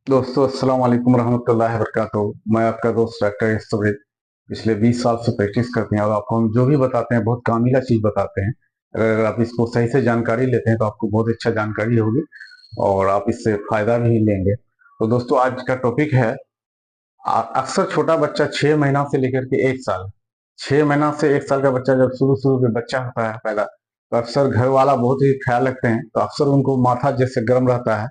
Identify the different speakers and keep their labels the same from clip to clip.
Speaker 1: दोस्तों अस्सलाम वालेकुम रहमतुल्लाहि व बरकातुहू। मैं आपका दोस्त डॉक्टर यस्तुबीर। पिछले 20 साल से प्रैक्टिस करते हैं और आपको हम जो भी बताते हैं बहुत कामिला चीज बताते हैं। अगर आप इसको सही से जानकारी लेते हैं तो आपको बहुत अच्छा जानकारी होगी और आप इससे फायदा भी लेंगे। तो दोस्तों आज का टॉपिक है अक्सर छोटा बच्चा 6 महीना से लेकर के 1 साल, 6 महीना से 1 साल का बच्चा जब शुरू शुरू में बच्चा होता है पैदा, तो अक्सर घर वाला बहुत ही ख्याल रखते हैं। तो अक्सर उनको माथा जैसे गर्म रहता है,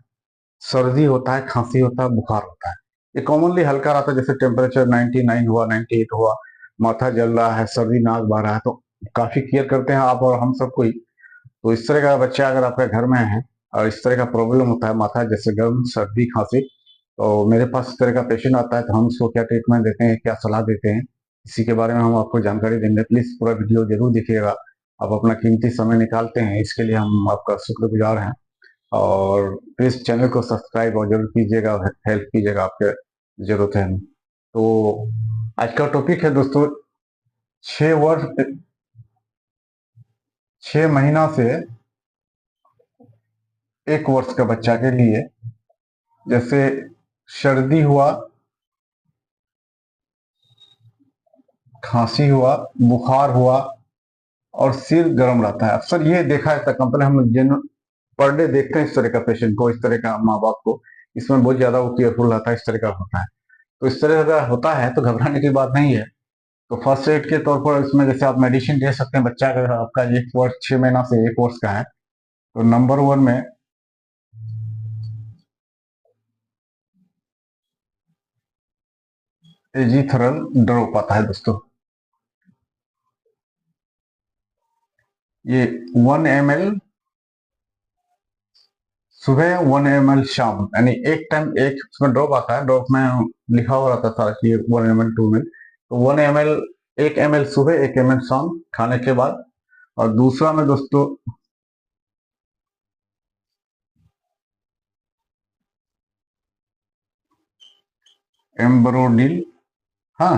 Speaker 1: सर्दी होता है, खांसी होता है, बुखार होता है। ये कॉमनली हल्का रहता है, जैसे टेम्परेचर 99 हुआ, 98 हुआ, माथा जल रहा है, सर्दी नाक बह रहा है, तो काफी केयर करते हैं आप और हम सब कोई। तो इस तरह का बच्चा अगर आपके घर में है और इस तरह का प्रॉब्लम होता है, माथा जैसे गर्म, सर्दी, खांसी, तो मेरे पास इस तरह का पेशेंट आता है तो हम उसको क्या ट्रीटमेंट देते हैं, क्या सलाह देते हैं, इसी के बारे में हम आपको जानकारी देंगे। प्लीज पूरा वीडियो जरूर देखिएगा। आप अपना कीमती समय निकालते हैं, इसके लिए हम आपका शुक्रगुजार हैं। और प्लीज चैनल को सब्सक्राइब और जरूर कीजिएगा, हेल्प कीजिएगा, आपके जरूरत है हमें। तो आज का टॉपिक है दोस्तों, 6 वर्ष, 6 महीना से 1 वर्ष का बच्चा के लिए, जैसे सर्दी हुआ, खांसी हुआ, बुखार हुआ और सिर गर्म रहता है। अक्सर ये देखा है कंपनी, हम जिन पर डे देखते हैं इस तरह का पेशेंट को, इस तरह का माँ बाप को, इसमें बहुत ज्यादा वो केयरफुल रहता है, इस तरह का होता है। तो इस तरह का होता है तो घबराने की बात नहीं है। तो फर्स्ट एड के तौर पर इसमें जैसे आप मेडिसिन दे सकते हैं। बच्चा अगर आपका 1 वर्ष, 6 महीना से 1 वर्ष का है, तो नंबर 1 में एजीथरल ड्रॉप आता है दोस्तों। ये 1 ml सुबह, 1 ml शाम, यानी एक टाइम एक उसमें ड्रॉप आता है। ड्रॉप में लिखा हुआ रहता था कि 1 ml, 2 ml। तो 1 ml, 1 ml सुबह, 1 ml शाम खाने के बाद। और दूसरा में दोस्तों एम्ब्रोडिल, हाँ,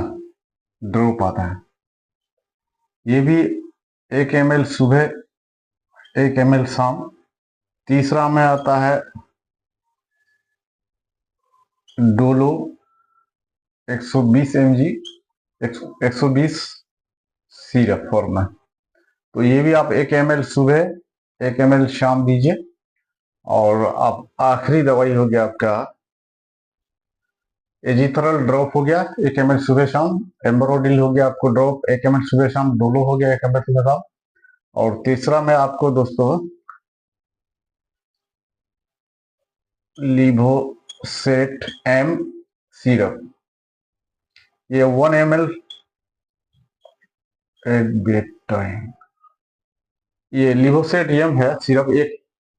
Speaker 1: ड्रॉप आता है। ये भी 1 ml सुबह, 1 ml शाम। तीसरा में आता है डोलो, 120 mg, 120 सिरप फॉर्म में। तो ये भी आप 1 ml सुबह, 1 ml शाम दीजिए। और आप आखिरी दवाई हो गया आपका एजिथरल ड्रॉप हो गया, 1 ml सुबह शाम। एम्ब्रोडिल हो गया आपको ड्रॉप, 1 ml सुबह शाम। डोलो हो गया 1 ml सुबह शाम। और तीसरा में आपको दोस्तों लिवोसेट एम सिरप, ये 1 ml एट बेड टाइम। ये लिवोसेट एम है सिरप एक,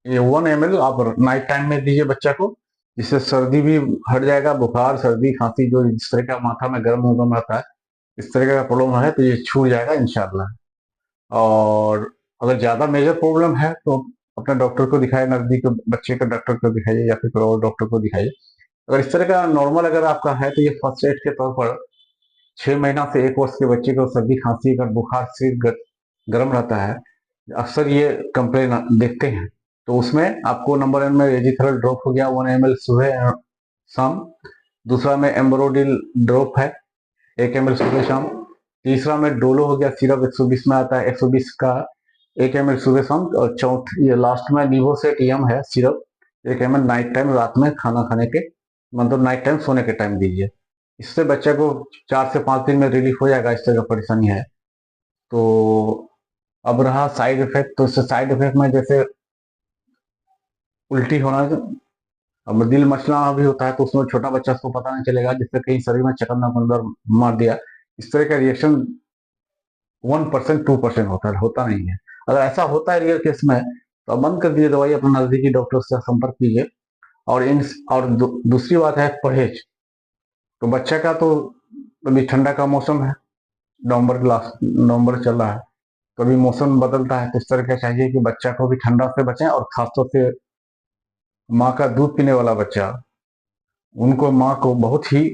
Speaker 1: ये 1 ml आप नाइट टाइम में दीजिए बच्चा को, जिससे सर्दी भी हट जाएगा, बुखार, सर्दी, खांसी, जो इस तरह का माथा में गर्म होगा रहता है, इस तरह का प्रॉब्लम है तो ये छूट जाएगा इंशाल्लाह। और अगर ज्यादा मेजर प्रॉब्लम है तो अपने डॉक्टर को दिखाइए, नजदीक बच्चे के डॉक्टर को दिखाइए या फिर कोई और डॉक्टर को दिखाइए। अगर इस तरह का नॉर्मल अगर आपका है तो ये फर्स्ट एड के तौर पर 6 महीना से 1 वर्ष के बच्चे को सर्दी, खांसी, अगर बुखार, सिर गर्म रहता है, अक्सर ये कंप्लेन देखते हैं। तो उसमें आपको नंबर 1 में एजिथरल ड्रॉप हो गया, 1 ml सुबह शाम। दूसरा में एम्ब्रोडिल ड्रॉप है, 1 ml सुबह शाम। तीसरा में डोलो हो गया सिरप, 120 में आता है, 120 का 1 ml सुबह शाम। और चौथ ये लास्ट में लिवोसेट एम है सिरप, 1 ml नाइट टाइम, रात में खाना खाने के, मतलब नाइट टाइम सोने के टाइम दीजिए। इससे बच्चे को 4 से 5 दिन में रिलीफ हो जाएगा, इस तरह का परेशानी है तो। अब रहा साइड इफेक्ट, तो इससे साइड इफेक्ट में जैसे उल्टी होना, अब दिल मचलाना भी होता है, तो उसमें छोटा बच्चा उसको पता नहीं चलेगा, जिससे कहीं शरीर में चक्कर ना अंदर मार दिया। इस तरह का रिएक्शन 1%, 2% होता नहीं है। अगर ऐसा होता है रियल केस में तो आप बंद कर दीजिए दवाई, अपने नजदीकी डॉक्टर से संपर्क कीजिए। और दूसरी बात है परहेज। तो बच्चे का तो अभी ठंडा का मौसम है, नवंबर चल रहा है, तो अभी मौसम बदलता है, तो इस तरह का चाहिए कि बच्चा को भी ठंडा से बचें। और खासतौर से माँ का दूध पीने वाला बच्चा, उनको माँ को बहुत ही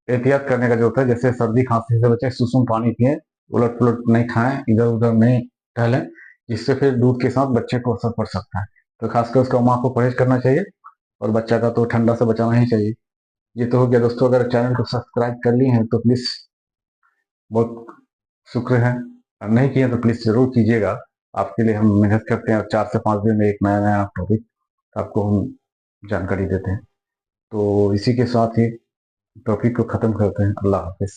Speaker 1: एहतियात करने का जरूरत है। जैसे सर्दी खांसी से बचें, सुसुम पानी पिए, उलट पुलट नहीं खाएं, इधर उधर नहीं टहलें, जिससे फिर दूध के साथ बच्चे को असर पड़ सकता है। तो खासकर उसका माँ को परहेज करना चाहिए और बच्चा का तो ठंडा से बचाना ही चाहिए। ये तो हो गया दोस्तों। अगर चैनल को सब्सक्राइब कर लिए हैं तो प्लीज़ बहुत शुक्र है, और नहीं किए तो प्लीज़ ज़रूर कीजिएगा। आपके लिए हम मेहनत करते हैं और 4 से 5 दिन में एक नया-नया टॉपिक आपको हम जानकारी देते हैं। तो इसी के साथ ही टॉपिक को ख़त्म करते हैं। अल्लाह हाफ़िज़।